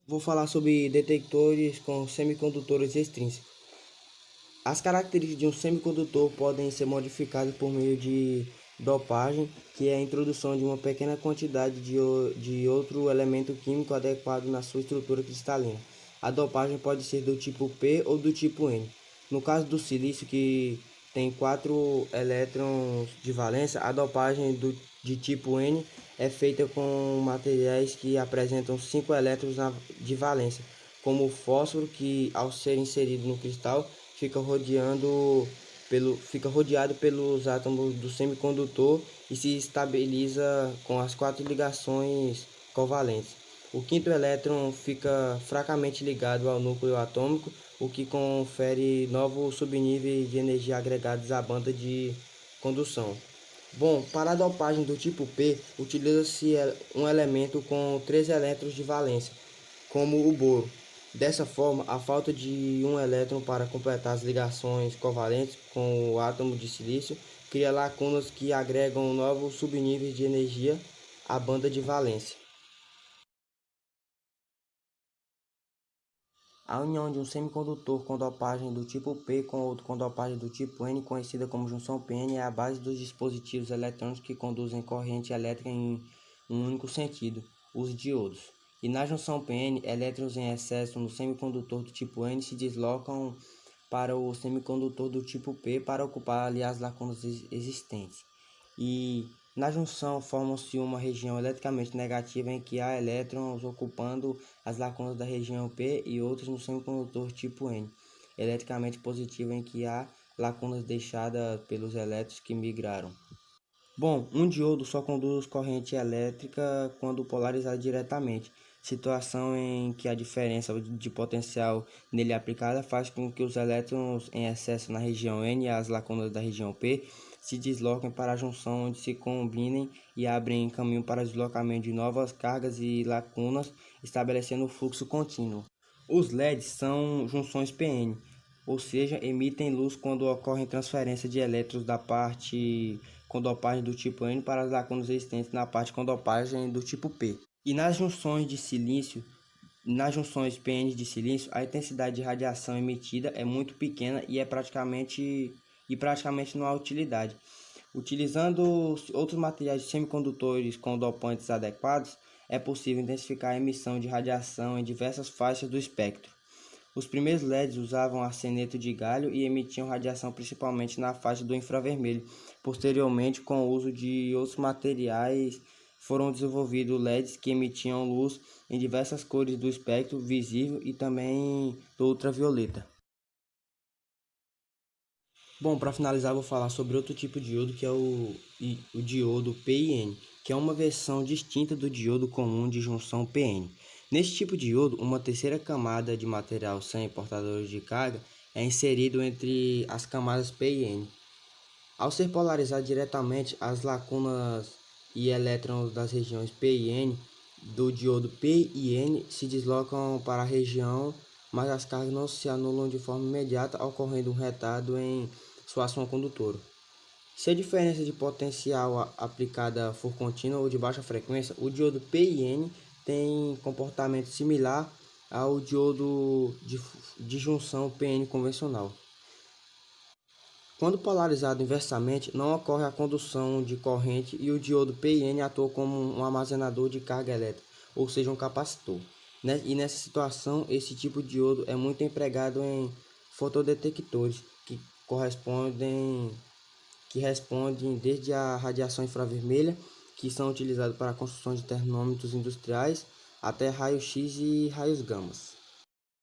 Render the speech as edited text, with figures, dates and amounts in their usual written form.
Vou falar sobre detectores com semicondutores extrínsecos. As características de um semicondutor podem ser modificadas por meio de dopagem, que é a introdução de uma pequena quantidade de outro elemento químico adequado na sua estrutura cristalina. A dopagem pode ser do tipo P ou do tipo N. No caso do silício, que tem 4 elétrons de valência, a dopagem de tipo N é feita com materiais que apresentam 5 elétrons de valência, como o fósforo, que ao ser inserido no cristal fica rodeado pelos átomos do semicondutor e se estabiliza com as 4 ligações covalentes. O quinto elétron fica fracamente ligado ao núcleo atômico, o que confere novos subníveis de energia agregados à banda de condução. Bom, para a dopagem do tipo P, utiliza-se um elemento com 3 elétrons de valência, como o boro. Dessa forma, a falta de um elétron para completar as ligações covalentes com o átomo de silício cria lacunas que agregam novos subníveis de energia à banda de valência. A união de um semicondutor com dopagem do tipo P com outro com dopagem do tipo N, conhecida como junção PN, é a base dos dispositivos eletrônicos que conduzem corrente elétrica em um único sentido, os diodos. E na junção PN, elétrons em excesso no semicondutor do tipo N se deslocam para o semicondutor do tipo P para ocupar ali as lacunas existentes. E na junção formam-se uma região eletricamente negativa em que há elétrons ocupando as lacunas da região P e outros no semicondutor tipo N, eletricamente positiva em que há lacunas deixadas pelos elétrons que migraram. Bom, um diodo só conduz corrente elétrica quando polarizado diretamente, situação em que a diferença de potencial nele aplicada faz com que os elétrons em excesso na região N e as lacunas da região P se desloquem para a junção, onde se combinem e abrem caminho para o deslocamento de novas cargas e lacunas, estabelecendo o fluxo contínuo. Os LEDs são junções PN, ou seja, emitem luz quando ocorre transferência de elétrons da parte com dopagem do tipo N para as lacunas existentes na parte com dopagem do tipo P. E nas junções PN de silício, a intensidade de radiação emitida é muito pequena e praticamente não há utilidade. Utilizando outros materiais semicondutores com dopantes adequados, é possível intensificar a emissão de radiação em diversas faixas do espectro. Os primeiros LEDs usavam arseneto de galho e emitiam radiação principalmente na faixa do infravermelho. Posteriormente, com o uso de outros materiais, foram desenvolvidos LEDs que emitiam luz em diversas cores do espectro visível e também do ultravioleta. Bom, para finalizar, vou falar sobre outro tipo de diodo, que é o diodo PIN, que é uma versão distinta do diodo comum de junção PN. Neste tipo de diodo, uma terceira camada de material sem portadores de carga é inserido entre as camadas P e N. Ao ser polarizado diretamente, as lacunas e elétrons das regiões P e N do diodo P e N se deslocam para a região, mas as cargas não se anulam de forma imediata, ocorrendo um retardo em sua ação condutora. Se a diferença de potencial aplicada for contínua ou de baixa frequência, o diodo P e N tem comportamento similar ao diodo de junção PN convencional. Quando polarizado inversamente, não ocorre a condução de corrente e o diodo PIN atua como um armazenador de carga elétrica, ou seja, um capacitor. E nessa situação, esse tipo de diodo é muito empregado em fotodetectores, que respondem desde a radiação infravermelha, que são utilizados para a construção de termômetros industriais, até raios-x e raios gamas.